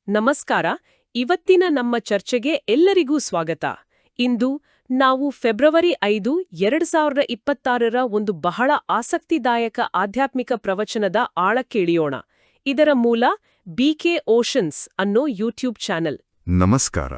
ನಮಸ್ಕಾರ. ಇವತ್ತಿನ ನಮ್ಮ ಚರ್ಚೆಗೆ ಎಲ್ಲರಿಗೂ ಸ್ವಾಗತ. ಇಂದು ನಾವು ಫೆಬ್ರವರಿ 5, 2026ರ ಒಂದು ಬಹಳ ಆಸಕ್ತಿದಾಯಕ ಆಧ್ಯಾತ್ಮಿಕ ಪ್ರವಚನದ ಆಳಕ್ಕೆ ಇಳಿಯೋಣ. ಇದರ ಮೂಲ BK ಓಷನ್ಸ್ ಅನ್ನೋ ಯೂಟ್ಯೂಬ್ ಚಾನೆಲ್. ನಮಸ್ಕಾರ.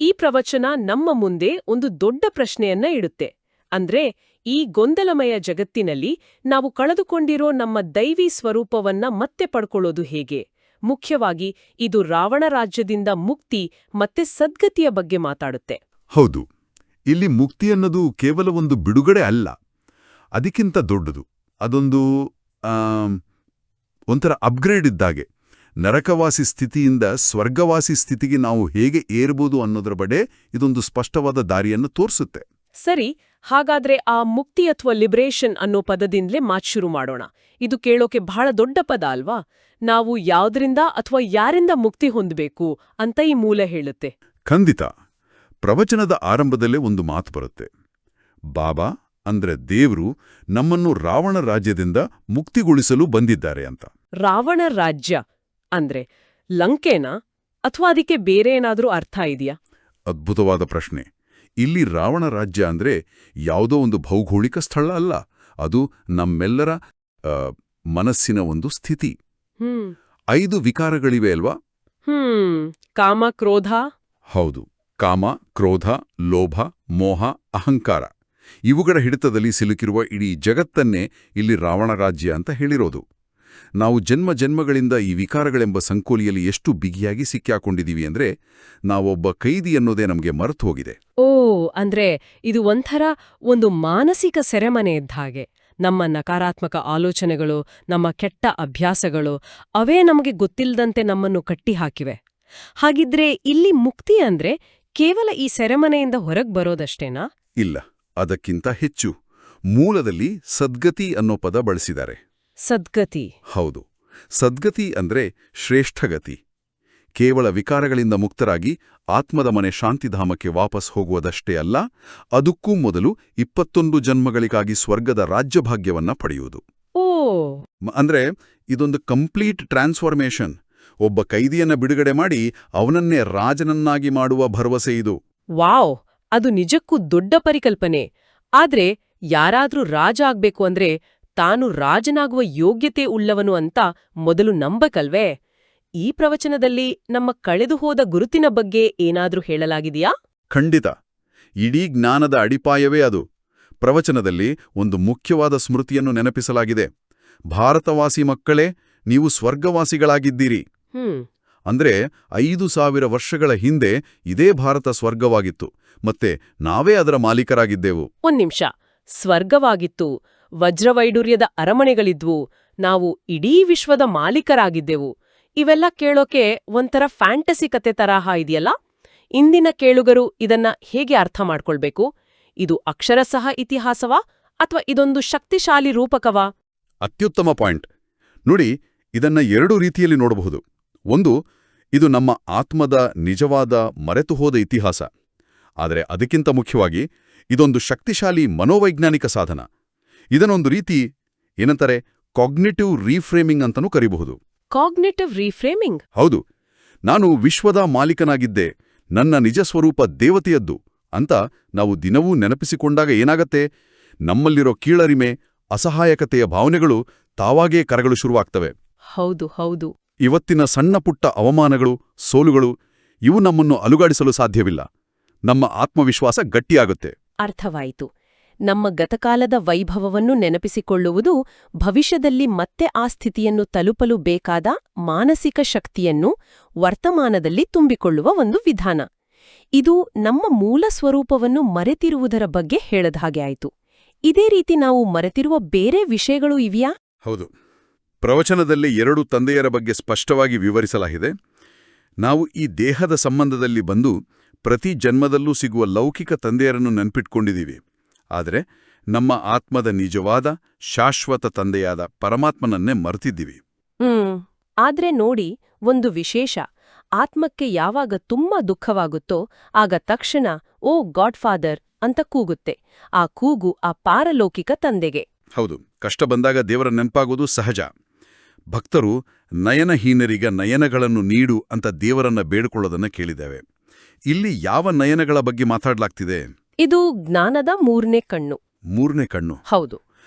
ಈ ಪ್ರವಚನ ನಮ್ಮ ಮುಂದೆ ಒಂದು ದೊಡ್ಡ ಪ್ರಶ್ನೆಯನ್ನ ಇಡುತ್ತೆ. ಅಂದ್ರೆ, ಈ ಗೊಂದಲಮಯ ಜಗತ್ತಿನಲ್ಲಿ ನಾವು ಕಳೆದುಕೊಂಡಿರೋ ನಮ್ಮ ದೈವಿ ಸ್ವರೂಪವನ್ನ ಮತ್ತೆ ಪಡ್ಕೊಳ್ಳೋದು ಹೇಗೆ? ಮುಖ್ಯವಾಗಿ ಇದು ರಾವಣ ರಾಜ್ಯದಿಂದ ಮುಕ್ತಿ ಮತ್ತೆ ಸದ್ಗತಿಯ ಬಗ್ಗೆ ಮಾತಾಡುತ್ತೆ. ಹೌದು, ಇಲ್ಲಿ ಮುಕ್ತಿ ಅನ್ನೋದು ಕೇವಲ ಒಂದು ಬಿಡುಗಡೆ ಅಲ್ಲ, ಅದಕ್ಕಿಂತ ದೊಡ್ಡದು. ಅದೊಂದು ಒಂಥರ ಅಪ್ಗ್ರೇಡ್ ಇದ್ದಾಗೆ. ನರಕವಾಸಿ ಸ್ಥಿತಿಯಿಂದ ಸ್ವರ್ಗವಾಸಿ ಸ್ಥಿತಿಗೆ ನಾವು ಹೇಗೆ ಏರ್ಬೋದು ಅನ್ನೋದರ ಬಡೆ ಇದೊಂದು ಸ್ಪಷ್ಟವಾದ ದಾರಿಯನ್ನು ತೋರಿಸುತ್ತೆ. ಸರಿ, ಹಾಗಾದ್ರೆ ಆ ಮುಕ್ತಿ ಅಥವಾ ಲಿಬರೇಷನ್ ಅನ್ನೋ ಪದದಿಂದಲೇ ಮಾತು ಶುರು ಮಾಡೋಣ. ಇದು ಕೇಳೋಕೆ ಬಹಳ ದೊಡ್ಡ ಪದ ಅಲ್ವಾ? ನಾವು ಯಾವ್ದ್ರಿಂದ ಅಥವಾ ಯಾರಿಂದ ಮುಕ್ತಿ ಹೊಂದಬೇಕು ಅಂತ ಈ ಮೂಲ ಹೇಳುತ್ತೆ. ಖಂಡಿತ. ಪ್ರವಚನದ ಆರಂಭದಲ್ಲೇ ಒಂದು ಮಾತು ಬರುತ್ತೆ. ಬಾಬಾ ಅಂದ್ರೆ ದೇವರು ನಮ್ಮನ್ನು ರಾವಣ ರಾಜ್ಯದಿಂದ ಮುಕ್ತಿಗೊಳಿಸಲು ಬಂದಿದ್ದಾರೆ ಅಂತ. ರಾವಣ ರಾಜ್ಯ ಅಂದ್ರೆ ಲಂಕೆನಾ ಅಥವಾ ಅದಕ್ಕೆ ಬೇರೆ ಏನಾದ್ರೂ ಅರ್ಥ ಇದೆಯಾ? ಅದ್ಭುತವಾದ ಪ್ರಶ್ನೆ. ಇಲ್ಲಿ ರಾವಣ ರಾಜ್ಯ ಅಂದ್ರೆ ಯಾವುದೋ ಒಂದು ಭೌಗೋಳಿಕ ಸ್ಥಳ ಅಲ್ಲ, ಅದು ನಮ್ಮೆಲ್ಲರ ಮನಸ್ಸಿನ ಒಂದು ಸ್ಥಿತಿ. 5 ವಿಕಾರಗಳಿವೆ ಅಲ್ವಾ? ಕಾಮ, ಕ್ರೋಧ. ಹೌದು, ಕಾಮ, ಕ್ರೋಧ, ಲೋಭ, ಮೋಹ, ಅಹಂಕಾರ. ಇವುಗಳ ಹಿಡಿತದಲ್ಲಿ ಸಿಲುಕಿರುವ ಇಡೀ ಜಗತ್ತನ್ನೇ ಇಲ್ಲಿ ರಾವಣ ರಾಜ್ಯ ಅಂತ ಹೇಳಿರೋದು. ನಾವು ಜನ್ಮಗಳಿಂದ ಈ ವಿಕಾರಗಳೆಂಬ ಸಂಕೋಲಿಯಲ್ಲಿ ಎಷ್ಟು ಬಿಗಿಯಾಗಿ ಸಿಕ್ಕಾಕೊಂಡಿದೀವಿ ಅಂದ್ರೆ ನಾವೊಬ್ಬ ಕೈದಿ ಅನ್ನೋದೇ ನಮಗೆ ಮರೆತು ಹೋಗಿದೆ. ಅಂದ್ರೆ ಇದು ಒಂಥರ ಒಂದು ಮಾನಸಿಕ ಸೆರೆಮನೆ ಇದ್ದ ಹಾಗೆ. ನಮ್ಮ ನಕಾರಾತ್ಮಕ ಆಲೋಚನೆಗಳು, ನಮ್ಮ ಕೆಟ್ಟ ಅಭ್ಯಾಸಗಳು, ಅವೇ ನಮಗೆ ಗೊತ್ತಿಲ್ಲದಂತೆ ನಮ್ಮನ್ನು ಕಟ್ಟಿಹಾಕಿವೆ. ಹಾಗಿದ್ರೆ ಇಲ್ಲಿ ಮುಕ್ತಿ ಅಂದ್ರೆ ಕೇವಲ ಈ ಸೆರೆಮನೆಯಿಂದ ಹೊರಗೆ ಬರೋದಷ್ಟೇನಾ? ಇಲ್ಲ, ಅದಕ್ಕಿಂತ ಹೆಚ್ಚು. ಮೂಲದಲ್ಲಿ ಸದ್ಗತಿ ಅನ್ನೋ ಪದ ಬಳಸಿದ್ದಾರೆ. ಸದ್ಗತಿ? ಹೌದು. ಸದ್ಗತಿ ಅಂದ್ರೆ ಶ್ರೇಷ್ಠಗತಿ. ಕೇವಲ ವಿಕಾರಗಳಿಂದ ಮುಕ್ತರಾಗಿ ಆತ್ಮದ ಮನೆ ಶಾಂತಿಧಾಮಕ್ಕೆ ವಾಪಸ್ ಹೋಗುವುದಷ್ಟೇ ಅಲ್ಲ, ಅದಕ್ಕೂ ಮೊದಲು 21 ಜನ್ಮಗಳಿಗಾಗಿ ಸ್ವರ್ಗದ ರಾಜ್ಯಭಾಗ್ಯವನ್ನ ಪಡೆಯುವುದು. ಅಂದ್ರೆ ಇದೊಂದು ಕಂಪ್ಲೀಟ್ ಟ್ರಾನ್ಸ್ಫಾರ್ಮೇಷನ್. ಒಬ್ಬ ಕೈದಿಯನ್ನ ಬಿಡುಗಡೆ ಮಾಡಿ ಅವನನ್ನೇ ರಾಜನನ್ನಾಗಿ ಮಾಡುವ ಭರವಸೆ ಇದು. ವಾವ್, ಅದು ನಿಜಕ್ಕೂ ದೊಡ್ಡ ಪರಿಕಲ್ಪನೆ. ಆದ್ರೆ ಯಾರಾದ್ರೂ ರಾಜ ಆಗ್ಬೇಕು ಅಂದ್ರೆ ತಾನು ರಾಜನಾಗುವ ಯೋಗ್ಯತೆ ಉಳ್ಳವನು ಅಂತ ಮೊದಲು ನಂಬಕಲ್ವೇ? ಈ ಪ್ರವಚನದಲ್ಲಿ ನಮ್ಮ ಕಳೆದುಹೋದ ಗುರುತಿನ ಬಗ್ಗೆ ಏನಾದ್ರೂ ಹೇಳಲಾಗಿದೆಯಾ? ಖಂಡಿತ. ಇಡೀ ಜ್ಞಾನದ ಅಡಿಪಾಯವೇ ಅದು. ಪ್ರವಚನದಲ್ಲಿ ಒಂದು ಮುಖ್ಯವಾದ ಸ್ಮೃತಿಯನ್ನು ನೆನಪಿಸಲಾಗಿದೆ. ಭಾರತವಾಸಿ ಮಕ್ಕಳೇ, ನೀವು ಸ್ವರ್ಗವಾಸಿಗಳಾಗಿದ್ದೀರಿ. ಅಂದ್ರೆ 5000 ವರ್ಷಗಳ ಹಿಂದೆ ಇದೇ ಭಾರತ ಸ್ವರ್ಗವಾಗಿತ್ತು, ಮತ್ತೆ ನಾವೇ ಅದರ ಮಾಲೀಕರಾಗಿದ್ದೆವು. ಒಂದ್ ನಿಮಿಷ, ಸ್ವರ್ಗವಾಗಿತ್ತು, ವಜ್ರವೈಡೂರ್ಯದ ಅರಮನೆಗಳಿದ್ವು, ನಾವು ಇಡೀ ವಿಶ್ವದ ಮಾಲೀಕರಾಗಿದ್ದೆವು. ಇವೆಲ್ಲ ಕೇಳೋಕೆ ಒಂಥರ ಫ್ಯಾಂಟಸಿ ಕತೆ ತರಹ ಇದೆಯಲ್ಲ? ಇಂದಿನ ಕೇಳುಗರು ಇದನ್ನ ಹೇಗೆ ಅರ್ಥ ಮಾಡ್ಕೊಳ್ಬೇಕು? ಇದು ಅಕ್ಷರಶಃ ಇತಿಹಾಸವಾ ಅಥವಾ ಇದೊಂದು ಶಕ್ತಿಶಾಲಿ ರೂಪಕವಾ? ಅತ್ಯುತ್ತಮ ಪಾಯಿಂಟ್. ನೋಡಿ, ಇದನ್ನ 2 ರೀತಿಯಲ್ಲಿ ನೋಡಬಹುದು. ಒಂದು, ಇದು ನಮ್ಮ ಆತ್ಮದ ನಿಜವಾದ ಮರೆತುಹೋದ ಇತಿಹಾಸ. ಆದರೆ ಅದಕ್ಕಿಂತ ಮುಖ್ಯವಾಗಿ ಇದೊಂದು ಶಕ್ತಿಶಾಲಿ ಮನೋವೈಜ್ಞಾನಿಕ ಸಾಧನ. ಇದನ್ನೊಂದು ರೀತಿ ಏನಂತಾರೆ, ಕಾಗ್ನಿಟಿವ್ ರೀಫ್ರೇಮಿಂಗ್ ಅಂತನೂ ಕರೀಬಹುದು. ಕಾಗ್ನಿಟಿವ್ ರೀಫ್ರೇಮಿಂಗ್? ಹೌದು. ನಾನು ವಿಶ್ವದ ಮಾಲೀಕನಾಗಿದ್ದೆ, ನನ್ನ ನಿಜ ಸ್ವರೂಪ ದೇವತೆಯದ್ದು ಅಂತ ನಾವು ದಿನವೂ ನೆನಪಿಸಿಕೊಂಡಾಗ ಏನಾಗತ್ತೆ, ನಮ್ಮಲ್ಲಿರೋ ಕೀಳರಿಮೆ, ಅಸಹಾಯಕತೆಯ ಭಾವನೆಗಳು ತಾವಾಗೇ ಕರಗಲು ಶುರುವಾಗ್ತವೆ. ಹೌದು ಹೌದು. ಇವತ್ತಿನ ಸಣ್ಣ ಪುಟ್ಟ ಅವಮಾನಗಳು, ಸೋಲುಗಳು, ಇವು ನಮ್ಮನ್ನು ಅಲುಗಾಡಿಸಲು ಸಾಧ್ಯವಿಲ್ಲ. ನಮ್ಮ ಆತ್ಮವಿಶ್ವಾಸ ಗಟ್ಟಿಯಾಗುತ್ತೆ. ಅರ್ಥವಾಯಿತು. ನಮ್ಮ ಗತಕಾಲದ ವೈಭವವನ್ನು ನೆನಪಿಸಿಕೊಳ್ಳುವುದು ಭವಿಷ್ಯದಲ್ಲಿ ಮತ್ತೆ ಆ ಸ್ಥಿತಿಯನ್ನು ತಲುಪಲು ಬೇಕಾದ ಮಾನಸಿಕ ಶಕ್ತಿಯನ್ನು ವರ್ತಮಾನದಲ್ಲಿ ತುಂಬಿಕೊಳ್ಳುವ ಒಂದು ವಿಧಾನ. ಇದು ನಮ್ಮ ಮೂಲ ಸ್ವರೂಪವನ್ನು ಮರೆತಿರುವುದರ ಬಗ್ಗೆ ಹೇಳದ ಹಾಗೆ ಆಯಿತು. ಇದೇ ರೀತಿ ನಾವು ಮರೆತಿರುವ ಬೇರೆ ವಿಷಯಗಳು ಇವೆಯಾ? ಹೌದು. ಪ್ರವಚನದಲ್ಲಿ 2 ತಂದೆಯರ ಬಗ್ಗೆ ಸ್ಪಷ್ಟವಾಗಿ ವಿವರಿಸಲಾಗಿದೆ. ನಾವು ಈ ದೇಹದ ಸಂಬಂಧದಲ್ಲಿ ಬಂದು ಪ್ರತಿ ಜನ್ಮದಲ್ಲೂ ಸಿಗುವ ಲೌಕಿಕ ತಂದೆಯರನ್ನು ನೆನ್ಪಿಟ್ಕೊಂಡಿದ್ದೀವಿ. ಆದರೆ ನಮ್ಮ ಆತ್ಮದ ನಿಜವಾದ ಶಾಶ್ವತ ತಂದೆಯಾದ ಪರಮಾತ್ಮನನ್ನೇ ಮರೆತಿದ್ದೀವಿ. ಆದ್ರೆ ನೋಡಿ, ಒಂದು ವಿಶೇಷ. ಆತ್ಮಕ್ಕೆ ಯಾವಾಗ ತುಂಬಾ ದುಃಖವಾಗುತ್ತೋ ಆಗ ತಕ್ಷಣ ಓ ಗಾಡ್ ಫಾದರ್ ಅಂತ ಕೂಗುತ್ತೆ. ಆ ಕೂಗು ಆ ಪಾರಲೌಕಿಕ ತಂದೆಗೆ. ಹೌದು, ಕಷ್ಟ ಬಂದಾಗ ದೇವರ ನೆನಪಾಗೋದು ಸಹಜ. ಭಕ್ತರು ನಯನಹೀನರಿಗ ನಯನಗಳನ್ನು ನೀಡು ಅಂತ ದೇವರನ್ನ ಬೇಡಿಕೊಳ್ಳೋದನ್ನ ಕೇಳಿದ್ದೇವೆ. ಇಲ್ಲಿ ಯಾವ ನಯನಗಳ ಬಗ್ಗೆ ಮಾತಾಡ್ಲಾಗ್ತಿದೆ? ಇದು ಜ್ಞಾನದ ಮೂರನೇ ಕಣ್ಣು. ಮೂರನೇ ಕಣ್ಣು. ಹೌದು.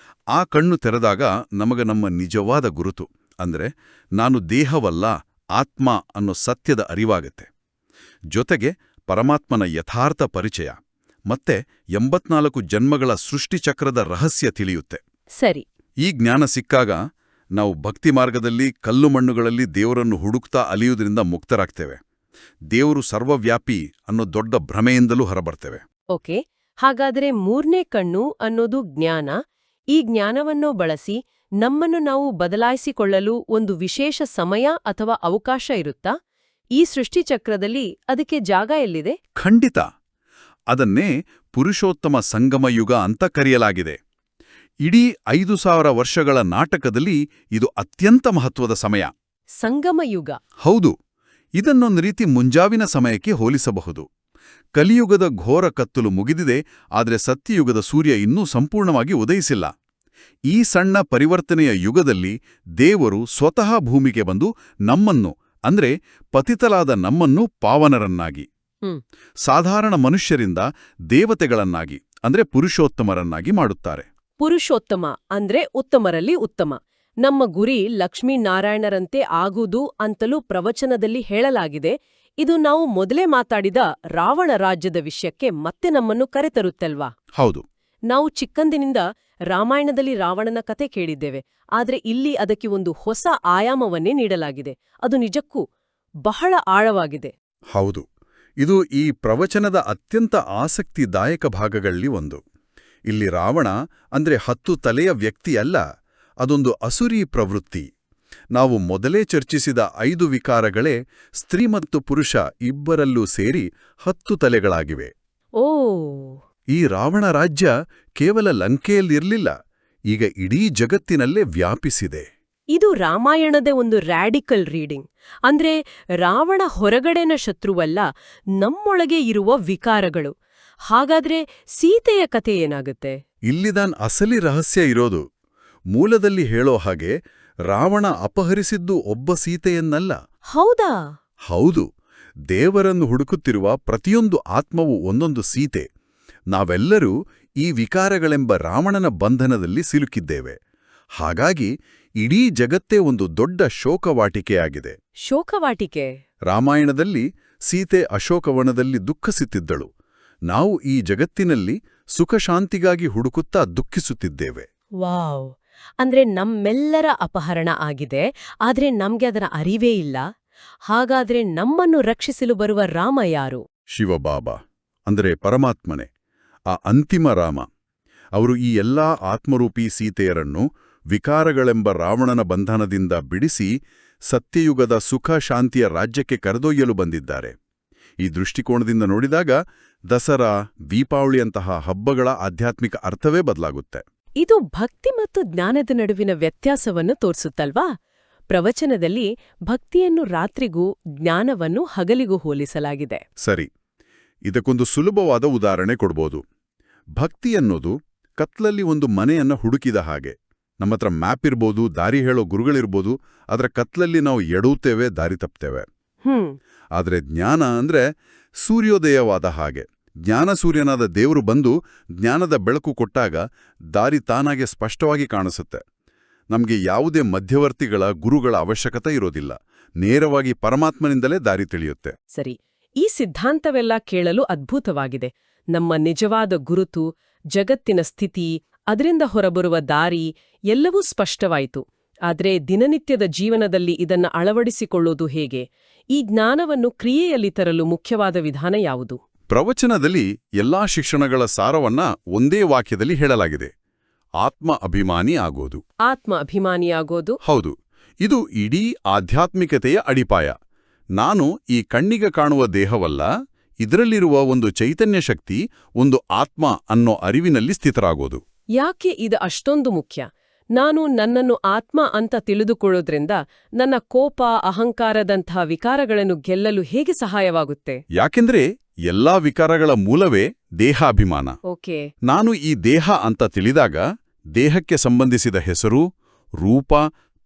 ಆ ಕಣ್ಣು ತೆರೆದಾಗ ನಮಗ ನಮ್ಮ ನಿಜವಾದ ಗುರುತು ಅಂದ್ರೆ ನಾನು ದೇಹವಲ್ಲ, ಆತ್ಮ ಅನ್ನೋ ಸತ್ಯದ ಅರಿವಾಗತ್ತೆ. ಜೊತೆಗೆ ಪರಮಾತ್ಮನ ಯಥಾರ್ಥ ಪರಿಚಯ ಮತ್ತೆ 84 ಜನ್ಮಗಳ ಸೃಷ್ಟಿಚಕ್ರದ ರಹಸ್ಯ ತಿಳಿಯುತ್ತೆ. ಸರಿ. ಈ ಜ್ಞಾನ ಸಿಕ್ಕಾಗ ನಾವು ಭಕ್ತಿ ಮಾರ್ಗದಲ್ಲಿ ಕಲ್ಲು ಮಣ್ಣುಗಳಲ್ಲಿ ದೇವರನ್ನು ಹುಡುಕ್ತಾ ಅಲಿಯುವುದರಿಂದ ಮುಕ್ತರಾಗ್ತೇವೆ. ದೇವರು ಸರ್ವವ್ಯಾಪಿ ಅನ್ನೋ ದೊಡ್ಡ ಭ್ರಮೆಯಿಂದಲೂ ಹೊರಬರ್ತೇವೆ. ಓಕೆ, ಹಾಗಾದರೆ ಮೂರನೇ ಕಣ್ಣು ಅನ್ನೋದು ಜ್ಞಾನ. ಈ ಜ್ಞಾನವನ್ನು ಬಳಸಿ ನಮ್ಮನ್ನು ನಾವು ಬದಲಾಯಿಸಿಕೊಳ್ಳಲು ಒಂದು ವಿಶೇಷ ಸಮಯ ಅಥವಾ ಅವಕಾಶ ಇರುತ್ತಾ? ಈ ಸೃಷ್ಟಿಚಕ್ರದಲ್ಲಿ ಅದಕ್ಕೆ ಜಾಗ ಎಲ್ಲಿದೆ? ಖಂಡಿತ. ಅದನ್ನೇ ಪುರುಷೋತ್ತಮ ಸಂಗಮಯುಗ ಅಂತ ಕರೆಯಲಾಗಿದೆ. ಇಡೀ 5000 ವರ್ಷಗಳ ನಾಟಕದಲ್ಲಿ ಇದು ಅತ್ಯಂತ ಮಹತ್ವದ ಸಮಯ. ಸಂಗಮಯುಗ. ಹೌದು. ಇದನ್ನೊಂದು ರೀತಿ ಮುಂಜಾವಿನ ಸಮಯಕ್ಕೆ ಹೋಲಿಸಬಹುದು. ಕಲಿಯುಗದ ಘೋರ ಕತ್ತಲು ಮುಗಿದಿದೆ, ಆದರೆ ಸತ್ಯಯುಗದ ಸೂರ್ಯ ಇನ್ನೂ ಸಂಪೂರ್ಣವಾಗಿ ಉದಯಿಸಿಲ್ಲ. ಈ ಸಣ್ಣ ಪರಿವರ್ತನೆಯ ಯುಗದಲ್ಲಿ ದೇವರು ಸ್ವತಃ ಭೂಮಿಗೆ ಬಂದು ನಮ್ಮನ್ನು ಅಂದ್ರೆ ಪತಿತಲಾದ ನಮ್ಮನ್ನು ಪಾವನರನ್ನಾಗಿ, ಸಾಧಾರಣ ಮನುಷ್ಯರಿಂದ ದೇವತೆಗಳನ್ನಾಗಿ ಅಂದ್ರೆ ಪುರುಷೋತ್ತಮರನ್ನಾಗಿ ಮಾಡುತ್ತಾರೆ. ಪುರುಷೋತ್ತಮ ಅಂದ್ರೆ ಉತ್ತಮರಲ್ಲಿ ಉತ್ತಮ. ನಮ್ಮ ಗುರಿ ಲಕ್ಷ್ಮೀನಾರಾಯಣರಂತೆ ಆಗುವುದು ಅಂತಲೂ ಪ್ರವಚನದಲ್ಲಿ ಹೇಳಲಾಗಿದೆ. ಇದು ನಾವು ಮೊದಲೇ ಮಾತಾಡಿದ ರಾವಣ ರಾಜ್ಯದ ವಿಷಯಕ್ಕೆ ಮತ್ತೆ ನಮ್ಮನ್ನು ಕರೆತರುತ್ತಲ್ವಾ? ಹೌದು. ನಾವು ಚಿಕ್ಕಂದಿನಿಂದ ರಾಮಾಯಣದಲ್ಲಿ ರಾವಣನ ಕತೆ ಕೇಳಿದ್ದೇವೆ, ಆದ್ರೆ ಇಲ್ಲಿ ಅದಕ್ಕೆ ಒಂದು ಹೊಸ ಆಯಾಮವನ್ನೇ ನೀಡಲಾಗಿದೆ. ಅದು ನಿಜಕ್ಕೂ ಬಹಳ ಆಳವಾಗಿದೆ. ಹೌದು. ಇದು ಈ ಪ್ರವಚನದ ಅತ್ಯಂತ ಆಸಕ್ತಿದಾಯಕ ಭಾಗಗಳಲ್ಲಿ ಒಂದು. ಇಲ್ಲಿ ರಾವಣ ಅಂದ್ರೆ 10 ತಲೆಯ ವ್ಯಕ್ತಿಯಲ್ಲ, ಅದೊಂದು ಅಸುರಿ ಪ್ರವೃತ್ತಿ. ನಾವು ಮೊದಲೇ ಚರ್ಚಿಸಿದ 5 ವಿಕಾರಗಳೇ ಸ್ತ್ರೀ ಮತ್ತು ಪುರುಷ ಇಬ್ಬರಲ್ಲೂ ಸೇರಿ 10 ತಲೆಗಳಾಗಿವೆ. ಓ. ಈ ರಾವಣ ರಾಜ್ಯ ಕೇವಲ ಲಂಕೆಯಲ್ಲಿರ್ಲಿಲ್ಲ, ಈಗ ಇಡೀ ಜಗತ್ತಿನಲ್ಲೇ ವ್ಯಾಪಿಸಿದೆ. ಇದು ರಾಮಾಯಣದ ಒಂದು ರ್ಯಾಡಿಕಲ್ ರೀಡಿಂಗ್. ಅಂದ್ರೆ ರಾವಣ ಹೊರಗಡೆನ ಶತ್ರುವಲ್ಲ, ನಮ್ಮೊಳಗೆ ಇರುವ ವಿಕಾರಗಳು. ಹಾಗಾದ್ರೆ ಸೀತೆಯ ಕತೆ ಏನಾಗುತ್ತೆ? ಇಲ್ಲಿದಾನ್ ಅಸಲಿ ರಹಸ್ಯ ಇರೋದು. ಮೂಲದಲ್ಲಿ ಹೇಳೋ ಹಾಗೆ ರಾವಣ ಅಪಹರಿಸಿದ್ದು ಒಬ್ಬ ಸೀತೆಯನ್ನಲ್ಲ. ಹೌದಾ? ಹೌದು. ದೇವರನ್ನು ಹುಡುಕುತ್ತಿರುವ ಪ್ರತಿಯೊಂದು ಆತ್ಮವು ಒಂದೊಂದು ಸೀತೆ. ನಾವೆಲ್ಲರೂ ಈ ವಿಕಾರಗಳೆಂಬ ರಾವಣನ ಬಂಧನದಲ್ಲಿ ಸಿಲುಕಿದ್ದೇವೆ. ಹಾಗಾಗಿ ಇಡೀ ಜಗತ್ತೇ ಒಂದು ದೊಡ್ಡ ಶೋಕವಾಟಿಕೆಯಾಗಿದೆ. ಶೋಕವಾಟಿಕೆ? ರಾಮಾಯಣದಲ್ಲಿ ಸೀತೆ ಅಶೋಕವನದಲ್ಲಿ ದುಃಖಿಸುತ್ತಿದ್ದಳು. ನಾವು ಈ ಜಗತ್ತಿನಲ್ಲಿ ಸುಖಶಾಂತಿಗಾಗಿ ಹುಡುಕುತ್ತಾ ದುಃಖಿಸುತ್ತಿದ್ದೇವೆ. ವಾವ್. ಅಂದ್ರೆ ನಮ್ಮೆಲ್ಲರ ಅಪಹರಣ ಆಗಿದೆ, ಆದ್ರೆ ನಮ್ಗೆ ಅದರ ಅರಿವೇ ಇಲ್ಲ. ಹಾಗಾದ್ರೆ ನಮ್ಮನ್ನು ರಕ್ಷಿಸಲು ಬರುವ ರಾಮ ಯಾರು? ಶಿವಬಾಬಾ ಅಂದರೆ ಪರಮಾತ್ಮನೇ, ಆ ಅಂತಿಮ ರಾಮ. ಅವರು ಈ ಎಲ್ಲಾ ಆತ್ಮರೂಪಿ ಸೀತೆಯರನ್ನು ವಿಕಾರಗಳೆಂಬ ರಾವಣನ ಬಂಧನದಿಂದ ಬಿಡಿಸಿ ಸತ್ಯಯುಗದ ಸುಖ ಶಾಂತಿಯ ರಾಜ್ಯಕ್ಕೆ ಕರೆದೊಯ್ಯಲು ಬಂದಿದ್ದಾರೆ. ಈ ದೃಷ್ಟಿಕೋನದಿಂದ ನೋಡಿದಾಗ ದಸರಾ, ದೀಪಾವಳಿಯಂತಹ ಹಬ್ಬಗಳ ಆಧ್ಯಾತ್ಮಿಕ ಅರ್ಥವೇ ಬದಲಾಗುತ್ತೆ. ಇದು ಭಕ್ತಿ ಮತ್ತು ಜ್ಞಾನದ ನಡುವಿನ ವ್ಯತ್ಯಾಸವನ್ನು ತೋರಿಸುತ್ತಲ್ವಾ? ಪ್ರವಚನದಲ್ಲಿ ಭಕ್ತಿಯನ್ನು ರಾತ್ರಿಗೂ ಜ್ಞಾನವನ್ನು ಹಗಲಿಗೂ ಹೋಲಿಸಲಾಗಿದೆ. ಸರಿ. ಇದಕ್ಕೊಂದು ಸುಲಭವಾದ ಉದಾಹರಣೆ ಕೊಡ್ಬೋದು. ಭಕ್ತಿ ಅನ್ನೋದು ಕತ್ಲಲ್ಲಿ ಒಂದು ಮನೆಯನ್ನ ಹುಡುಕಿದ ಹಾಗೆ. ನಮ್ಮತ್ರ ಮ್ಯಾಪ್ ಇರ್ಬೋದು, ದಾರಿ ಹೇಳೋ ಗುರುಗಳಿರ್ಬೋದು, ಅದರ ಕತ್ಲಲ್ಲಿ ನಾವು ಎಡುತ್ತೇವೆ, ದಾರಿ ತಪ್ತೇವೆ. ಆದರೆ ಜ್ಞಾನ ಅಂದ್ರೆ ಸೂರ್ಯೋದಯವಾದ ಹಾಗೆ. ಜ್ಞಾನ ಸೂರ್ಯನಾದ ದೇವರು ಬಂದು ಜ್ಞಾನದ ಬೆಳಕು ಕೊಟ್ಟಾಗ ದಾರಿ ತಾನಾಗೆ ಸ್ಪಷ್ಟವಾಗಿ ಕಾಣಿಸುತ್ತೆ. ನಮಗೆ ಯಾವುದೇ ಮಧ್ಯವರ್ತಿಗಳ ಗುರುಗಳ ಅವಶ್ಯಕತೆ ಇರೋದಿಲ್ಲ. ನೇರವಾಗಿ ಪರಮಾತ್ಮನಿಂದಲೇ ದಾರಿ ತಿಳಿಯುತ್ತೆ. ಸರಿ. ಈ ಸಿದ್ಧಾಂತವೆಲ್ಲ ಕೇಳಲು ಅದ್ಭುತವಾಗಿದೆ. ನಮ್ಮ ನಿಜವಾದ ಗುರುತು, ಜಗತ್ತಿನ ಸ್ಥಿತಿ, ಅದರಿಂದ ಹೊರಬರುವ ದಾರಿ ಎಲ್ಲವೂ ಸ್ಪಷ್ಟವಾಯಿತು. ಆದ್ರೆ ದಿನನಿತ್ಯದ ಜೀವನದಲ್ಲಿ ಇದನ್ನ ಅಳವಡಿಸಿಕೊಳ್ಳೋದು ಹೇಗೆ? ಈ ಜ್ಞಾನವನ್ನು ಕ್ರಿಯೆಯಲ್ಲಿ ತರಲು ಮುಖ್ಯವಾದ ವಿಧಾನ ಯಾವುದು? ಪ್ರವಚನದಲ್ಲಿ ಎಲ್ಲಾ ಶಿಕ್ಷಣಗಳ ಸಾರವನ್ನ ಒಂದೇ ವಾಕ್ಯದಲ್ಲಿ ಹೇಳಲಾಗಿದೆ: ಆತ್ಮ ಅಭಿಮಾನಿ ಆಗೋದು. ಆತ್ಮ ಅಭಿಮಾನಿಯಾಗೋದು? ಹೌದು. ಇದು ಇಡೀ ಆಧ್ಯಾತ್ಮಿಕತೆಯ ಅಡಿಪಾಯ. ನಾನು ಈ ಕಣ್ಣಿಗೆ ಕಾಣುವ ದೇಹವಲ್ಲ, ಇದರಲ್ಲಿರುವ ಒಂದು ಚೈತನ್ಯ ಶಕ್ತಿ, ಒಂದು ಆತ್ಮ ಅನ್ನೋ ಅರಿವಿನಲ್ಲಿ ಸ್ಥಿತರಾಗೋದು. ಯಾಕೆ ಇದು ಅಷ್ಟೊಂದು ಮುಖ್ಯ? ನಾನು ನನ್ನನ್ನು ಆತ್ಮ ಅಂತ ತಿಳಿದುಕೊಳ್ಳೋದ್ರಿಂದ ನನ್ನ ಕೋಪ, ಅಹಂಕಾರದಂತಹ ವಿಕಾರಗಳನ್ನು ಗೆಲ್ಲಲು ಹೇಗೆ ಸಹಾಯವಾಗುತ್ತೆ? ಯಾಕೆಂದ್ರೆ ಎಲ್ಲಾ ವಿಕಾರಗಳ ಮೂಲವೇ ದೇಹಾಭಿಮಾನ. ಓಕೆ. ನಾನು ಈ ದೇಹ ಅಂತ ತಿಳಿದಾಗ ದೇಹಕ್ಕೆ ಸಂಬಂಧಿಸಿದ ಹೆಸರು, ರೂಪ,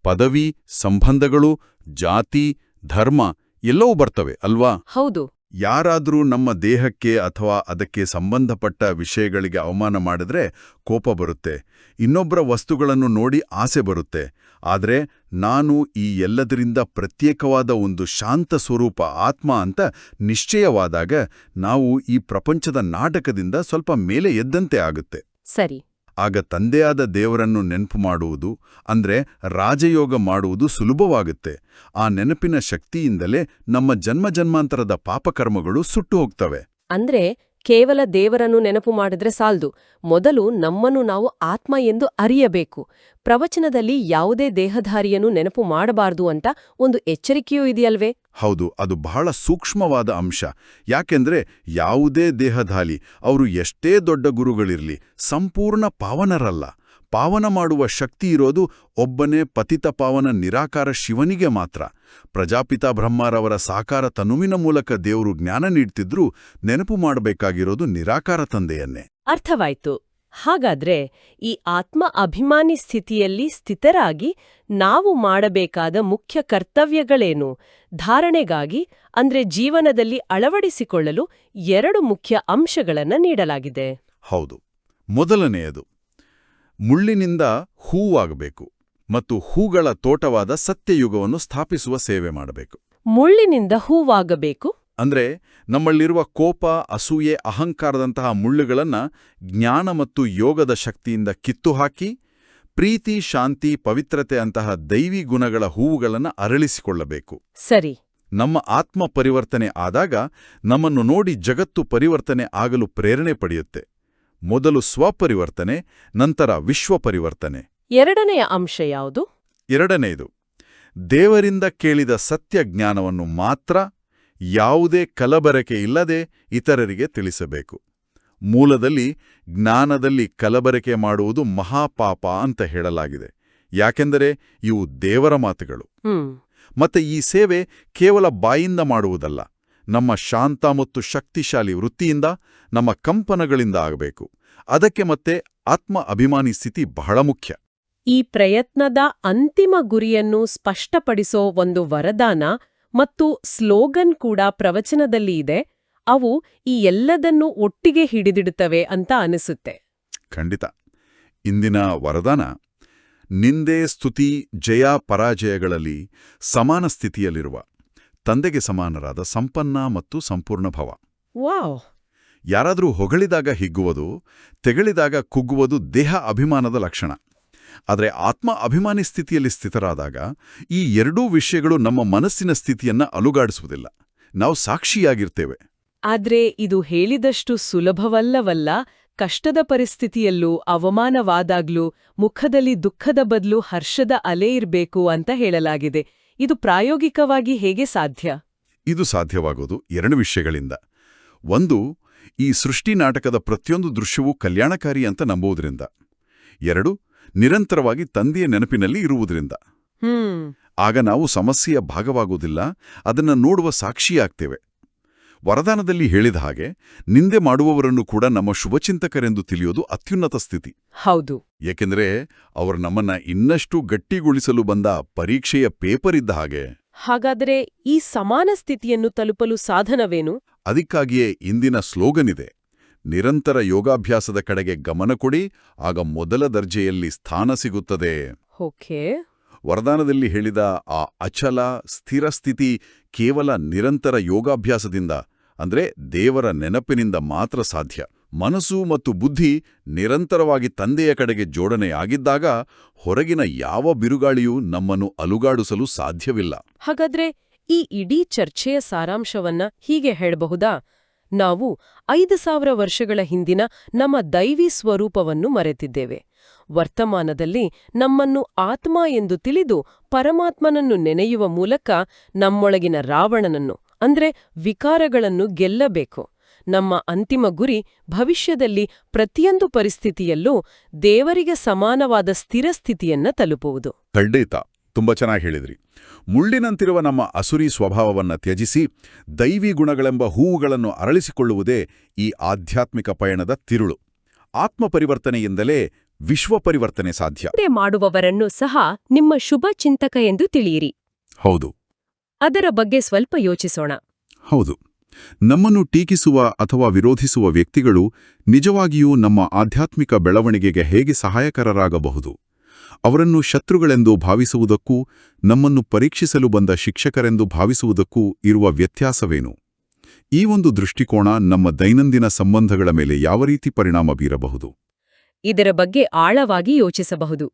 ಪದವಿ, ಸಂಬಂಧಗಳು, ಜಾತಿ, ಧರ್ಮ ಎಲ್ಲವೂ ಬರ್ತವೆ ಅಲ್ವಾ? ಹೌದು. ಯಾರಾದ್ರೂ ನಮ್ಮ ದೇಹಕ್ಕೆ ಅಥವಾ ಅದಕ್ಕೆ ಸಂಬಂಧಪಟ್ಟ ವಿಷಯಗಳಿಗೆ ಅವಮಾನ ಮಾಡಿದ್ರೆ ಕೋಪ ಬರುತ್ತೆ, ಇನ್ನೊಬ್ಬರ ವಸ್ತುಗಳನ್ನು ನೋಡಿ ಆಸೆ ಬರುತ್ತೆ. ಆದರೆ ನಾನು ಈ ಎಲ್ಲದರಿಂದ ಪ್ರತ್ಯೇಕವಾದ ಒಂದು ಶಾಂತ ಸ್ವರೂಪ ಆತ್ಮ ಅಂತ ನಿಶ್ಚಯವಾದಾಗ ನಾವು ಈ ಪ್ರಪಂಚದ ನಾಟಕದಿಂದ ಸ್ವಲ್ಪ ಮೇಲೆ ಎದ್ದಂತೆ ಆಗುತ್ತೆ. ಸರಿ. ಆಗ ತಂದೆಯಾದ ದೇವರನ್ನು ನೆನಪು ಮಾಡುವುದು ಅಂದ್ರೆ ರಾಜಯೋಗ ಮಾಡುವುದು ಸುಲಭವಾಗುತ್ತೆ. ಆ ನೆನಪಿನ ಶಕ್ತಿಯಿಂದಲೇ ನಮ್ಮ ಜನ್ಮಜನ್ಮಾಂತರದ ಪಾಪಕರ್ಮಗಳು ಸುಟ್ಟು ಹೋಗ್ತವೆ. ಅಂದ್ರೆ ಕೇವಲ ದೇವರನ್ನು ನೆನಪು ಮಾಡಿದ್ರೆ ಸಾಲ್ದು, ಮೊದಲು ನಮ್ಮನ್ನು ನಾವು ಆತ್ಮ ಎಂದು ಅರಿಯಬೇಕು. ಪ್ರವಚನದಲ್ಲಿ ಯಾವುದೇ ದೇಹಧಾರಿಯನ್ನು ನೆನಪು ಮಾಡಬಾರ್ದು ಅಂತ ಒಂದು ಎಚ್ಚರಿಕೆಯೂ ಇದೆಯಲ್ವೇ? ಹೌದು, ಅದು ಬಹಳ ಸೂಕ್ಷ್ಮವಾದ ಅಂಶ. ಯಾಕೆಂದ್ರೆ ಯಾವುದೇ ದೇಹಧಾರಿ, ಅವರು ಎಷ್ಟೇ ದೊಡ್ಡ ಗುರುಗಳಿರ್ಲಿ, ಸಂಪೂರ್ಣ ಪಾವನರಲ್ಲ. ಪಾವನ ಮಾಡುವ ಶಕ್ತಿ ಇರೋದು ಒಬ್ಬನೇ ಪತಿತ ಪಾವನ ನಿರಾಕಾರ ಶಿವನಿಗೆ ಮಾತ್ರ. ಪ್ರಜಾಪಿತ ಬ್ರಹ್ಮರವರ ಸಾಕಾರ ತನುವಿನ ಮೂಲಕ ದೇವರು ಜ್ಞಾನ ನೀಡ್ತಿದ್ರೂ ನೆನಪು ಮಾಡಬೇಕಾಗಿರೋದು ನಿರಾಕಾರ ತಂದೆಯನ್ನೇ. ಅರ್ಥವಾಯ್ತು. ಹಾಗಾದ್ರೆ ಈ ಆತ್ಮ ಅಭಿಮಾನಿ ಸ್ಥಿತಿಯಲ್ಲಿ ಸ್ಥಿತರಾಗಿ ನಾವು ಮಾಡಬೇಕಾದ ಮುಖ್ಯ ಕರ್ತವ್ಯಗಳೇನು? ಧಾರಣೆಗಾಗಿ ಅಂದ್ರೆ ಜೀವನದಲ್ಲಿ ಅಳವಡಿಸಿಕೊಳ್ಳಲು 2 ಮುಖ್ಯ ಅಂಶಗಳನ್ನು ನೀಡಲಾಗಿದೆ. ಹೌದು. ಮೊದಲನೆಯದು, ಮುಳ್ಳಿನಿಂದ ಹೂವಾಗಬೇಕು ಮತ್ತು ಹೂಗಳ ತೋಟವಾದ ಸತ್ಯಯುಗವನ್ನು ಸ್ಥಾಪಿಸುವ ಸೇವೆ ಮಾಡಬೇಕು. ಮುಳ್ಳಿನಿಂದ ಹೂವಾಗಬೇಕು ಅಂದ್ರೆ ನಮ್ಮಲ್ಲಿರುವ ಕೋಪ, ಅಸೂಯೆ, ಅಹಂಕಾರದಂತಹ ಮುಳ್ಳುಗಳನ್ನ ಜ್ಞಾನ ಮತ್ತು ಯೋಗದ ಶಕ್ತಿಯಿಂದ ಕಿತ್ತುಹಾಕಿ ಪ್ರೀತಿ, ಶಾಂತಿ, ಪವಿತ್ರತೆ ಅಂತಹ ದೈವಿ ಗುಣಗಳ ಹೂವುಗಳನ್ನು ಅರಳಿಸಿಕೊಳ್ಳಬೇಕು. ಸರಿ. ನಮ್ಮ ಆತ್ಮ ಪರಿವರ್ತನೆ ಆದಾಗ ನಮ್ಮನ್ನು ನೋಡಿ ಜಗತ್ತು ಪರಿವರ್ತನೆ ಆಗಲು ಪ್ರೇರಣೆ ಪಡೆಯುತ್ತೆ. ಮೊದಲು ಸ್ವಪರಿವರ್ತನೆ, ನಂತರ ವಿಶ್ವ ಪರಿವರ್ತನೆ. ಎರಡನೆಯ ಅಂಶ ಯಾವುದು? ಎರಡನೆಯದು, ದೇವರಿಂದ ಕೇಳಿದ ಸತ್ಯ ಜ್ಞಾನವನ್ನು ಮಾತ್ರ ಯಾವುದೇ ಕಲಬರಕೆ ಇಲ್ಲದೆ ಇತರರಿಗೆ ತಿಳಿಸಬೇಕು. ಮೂಲದಲ್ಲಿ ಜ್ಞಾನದಲ್ಲಿ ಕಲಬರಕೆ ಮಾಡುವುದು ಮಹಾಪಾಪ ಅಂತ ಹೇಳಲಾಗಿದೆ. ಯಾಕೆಂದರೆ ಇವು ದೇವರ ಮಾತುಗಳು. ಮತ್ತೆ ಈ ಸೇವೆ ಕೇವಲ ಬಾಯಿಂದ ಮಾಡುವುದಲ್ಲ, ನಮ್ಮ ಶಾಂತ ಮತ್ತು ಶಕ್ತಿಶಾಲಿ ವೃತ್ತಿಯಿಂದ, ನಮ್ಮ ಕಂಪನಗಳಿಂದ ಆಗಬೇಕು. ಅದಕ್ಕೆ ಮತ್ತೆ ಆತ್ಮ ಅಭಿಮಾನಿ ಸ್ಥಿತಿ ಬಹಳ ಮುಖ್ಯ. ಈ ಪ್ರಯತ್ನದ ಅಂತಿಮ ಗುರಿಯನ್ನು ಸ್ಪಷ್ಟಪಡಿಸೋ ಒಂದು ವರದಾನ ಮತ್ತು ಸ್ಲೋಗನ್ ಕೂಡ ಪ್ರವಚನದಲ್ಲಿ ಇದೆ. ಅವು ಈ ಎಲ್ಲದನ್ನೂ ಒಟ್ಟಿಗೆ ಹಿಡಿದಿಡುತ್ತವೆ ಅಂತ ಅನಿಸುತ್ತೆ. ಖಂಡಿತ. ಇಂದಿನ ವರದಾನ ನಿಂದೆ, ಸ್ತುತಿ, ಜಯ, ಪರಾಜಯಗಳಲ್ಲಿ ಸಮಾನ ಸ್ಥಿತಿಯಲ್ಲಿರುವ ತಂದೆಗೆ ಸಮಾನರಾದ ಸಂಪನ್ನ ಮತ್ತು ಸಂಪೂರ್ಣ ಭವ. ವಾವ್! ಯಾರಾದರೂ ಹೊಗಳಿದಾಗ ಹಿಗ್ಗುವುದು, ತೆಗಳಿದಾಗ ಕುಗ್ಗುವುದು ದೇಹ ಅಭಿಮಾನದ ಲಕ್ಷಣ. ಆದರೆ ಆತ್ಮ ಅಭಿಮಾನಿ ಸ್ಥಿತಿಯಲ್ಲಿ ಸ್ಥಿತರಾದಾಗ ಈ ಎರಡೂ ವಿಷಯಗಳು ನಮ್ಮ ಮನಸ್ಸಿನ ಸ್ಥಿತಿಯನ್ನ ಅಲುಗಾಡಿಸುವುದಿಲ್ಲ. ನಾವು ಸಾಕ್ಷಿಯಾಗಿರ್ತೇವೆ. ಆದ್ರೆ ಇದು ಹೇಳಿದಷ್ಟು ಸುಲಭವಲ್ಲವಲ್ಲ. ಕಷ್ಟದ ಪರಿಸ್ಥಿತಿಯಲ್ಲೂ, ಅವಮಾನವಾದಾಗ್ಲೂ ಮುಖದಲ್ಲಿ ದುಃಖದ ಬದಲು ಹರ್ಷದ ಅಲೆ ಇರಬೇಕು ಅಂತ ಹೇಳಲಾಗಿದೆ. ಇದು ಪ್ರಾಯೋಗಿಕವಾಗಿ ಹೇಗೆ ಸಾಧ್ಯ? ಇದು ಸಾಧ್ಯವಾಗೋದು 2 ವಿಷಯಗಳಿಂದ. ಒಂದು, ಈ ಸೃಷ್ಟಿ ನಾಟಕದ ಪ್ರತಿಯೊಂದು ದೃಶ್ಯವೂ ಕಲ್ಯಾಣಕಾರಿ ಅಂತ ನಂಬುವುದರಿಂದ. 2, ನಿರಂತರವಾಗಿ ತಂದೆಯ ನೆನಪಿನಲ್ಲಿ ಇರುವುದರಿಂದ. ಆಗ ನಾವು ಸಮಸ್ಯೆಯ ಭಾಗವಾಗುವುದಿಲ್ಲ, ಅದನ್ನ ನೋಡುವ ಸಾಕ್ಷಿಯಾಗ್ತೇವೆ. ವರದಾನದಲ್ಲಿ ಹೇಳಿದ ಹಾಗೆ ನಿಂದೆ ಮಾಡುವವರನ್ನು ಕೂಡ ನಮ್ಮ ಶುಭಚಿಂತಕರೆಂದು ತಿಳಿಯೋದು ಅತ್ಯುನ್ನತ ಸ್ಥಿತಿ. ಹೌದು. ಏಕೆಂದರೆ ಅವರು ನಮ್ಮನ್ನ ಇನ್ನಷ್ಟು ಗಟ್ಟಿಗೊಳಿಸಲು ಬಂದ ಪರೀಕ್ಷೆಯ ಪೇಪರ್ ಇದ್ದ ಹಾಗೆ. ಹಾಗಾದರೆ ಈ ಸಮಾನ ಸ್ಥಿತಿಯನ್ನು ತಲುಪಲು ಸಾಧನವೇನು? ಅದಕ್ಕಾಗಿಯೇ ಇಂದಿನ ಸ್ಲೋಗನ್ ಇದೆ: ನಿರಂತರ ಯೋಗಾಭ್ಯಾಸದ ಕಡೆಗೆ ಗಮನ ಕೊಡಿ, ಆಗ ಮೊದಲ ದರ್ಜೆಯಲ್ಲಿ ಸ್ಥಾನ ಸಿಗುತ್ತದೆ. ಓಕೆ. ವರದಾನದಲ್ಲಿ ಹೇಳಿದ ಆ ಅಚಲ ಸ್ಥಿರ ಸ್ಥಿತಿ ಕೇವಲ ನಿರಂತರ ಯೋಗಾಭ್ಯಾಸದಿಂದ, ಅಂದ್ರೆ ದೇವರ ನೆನಪಿನಿಂದ ಮಾತ್ರ ಸಾಧ್ಯ. ಮನಸ್ಸು ಮತ್ತು ಬುದ್ಧಿ ನಿರಂತರವಾಗಿ ತಂದೆಯ ಕಡೆಗೆ ಜೋಡಣೆಯಾಗಿದ್ದಾಗ ಹೊರಗಿನ ಯಾವ ಬಿರುಗಾಳಿಯೂ ನಮ್ಮನ್ನು ಅಲುಗಾಡಿಸಲು ಸಾಧ್ಯವಿಲ್ಲ. ಹಾಗಾದ್ರೆ ಈ ಇಡೀ ಚರ್ಚೆಯ ಸಾರಾಂಶವನ್ನ ಹೀಗೆ ಹೇಳಬಹುದಾ? ನಾವು 5000 ವರ್ಷಗಳ ಹಿಂದಿನ ನಮ್ಮ ದೈವಿ ಸ್ವರೂಪವನ್ನು ಮರೆತಿದ್ದೇವೆ. ವರ್ತಮಾನದಲ್ಲಿ ನಮ್ಮನ್ನು ಆತ್ಮ ಎಂದು ತಿಳಿದು ಪರಮಾತ್ಮನನ್ನು ನೆನೆಯುವ ಮೂಲಕ ನಮ್ಮೊಳಗಿನ ರಾವಣನನ್ನು ಅಂದ್ರೆ ವಿಕಾರಗಳನ್ನು ಗೆಲ್ಲಬೇಕು. ನಮ್ಮ ಅಂತಿಮ ಗುರಿ ಭವಿಷ್ಯದಲ್ಲಿ ಪ್ರತಿಯೊಂದು ಪರಿಸ್ಥಿತಿಯಲ್ಲೂ ದೇವರಿಗೆ ಸಮಾನವಾದ ಸ್ಥಿರ ಸ್ಥಿತಿಯನ್ನ ತಲುಪುವುದು. ಖಂಡಿತ. ತುಂಬ ಚೆನ್ನಾಗಿ ಹೇಳಿದ್ರಿ. ಮುಳ್ಳಿನಂತಿರುವ ನಮ್ಮ ಅಸುರಿ ಸ್ವಭಾವವನ್ನ ತ್ಯಜಿಸಿ ದೈವಿ ಗುಣಗಳೆಂಬ ಹೂವುಗಳನ್ನು ಅರಳಿಸಿಕೊಳ್ಳುವುದೇ ಈ ಆಧ್ಯಾತ್ಮಿಕ ಪಯಣದ ತಿರುಳು. ಆತ್ಮ ಪರಿವರ್ತನೆಯಿಂದಲೇ ವಿಶ್ವ ಪರಿವರ್ತನೆ ಸಾಧ್ಯ ಮಾಡುವವರನ್ನು ಸಹ ನಿಮ್ಮ ಶುಭ ಚಿಂತಕ ಎಂದು ತಿಳಿಯಿರಿ. ಹೌದು ಅದರ ಬಗ್ಗೆ ಸ್ವಲ್ಪ ಯೋಚಿಸೋಣ. ಹೌದು ನಮ್ಮನ್ನು ಟೀಕಿಸುವ ಅಥವಾ ವಿರೋಧಿಸುವ ವ್ಯಕ್ತಿಗಳು ನಿಜವಾಗಿಯೂ ನಮ್ಮ ಆಧ್ಯಾತ್ಮಿಕ ಬೆಳವಣಿಗೆಗೆ ಹೇಗೆ ಸಹಾಯಕರರಾಗಬಹುದು? ಅವರನ್ನು ಶತ್ರುಗಳೆಂದು ಭಾವಿಸುವುದಕ್ಕೂ ನಮ್ಮನ್ನು ಪರೀಕ್ಷಿಸಲು ಬಂದ ಶಿಕ್ಷಕರೆಂದು ಭಾವಿಸುವುದಕ್ಕೂ ಇರುವ ವ್ಯತ್ಯಾಸವೇನು? ಈ ಒಂದು ದೃಷ್ಟಿಕೋನ ನಮ್ಮ ದೈನಂದಿನ ಸಂಬಂಧಗಳ ಮೇಲೆ ಯಾವ ರೀತಿ ಪರಿಣಾಮ ಬೀರಬಹುದು? ಇದರ ಬಗ್ಗೆ ಆಳವಾಗಿ ಯೋಚಿಸಬಹುದು.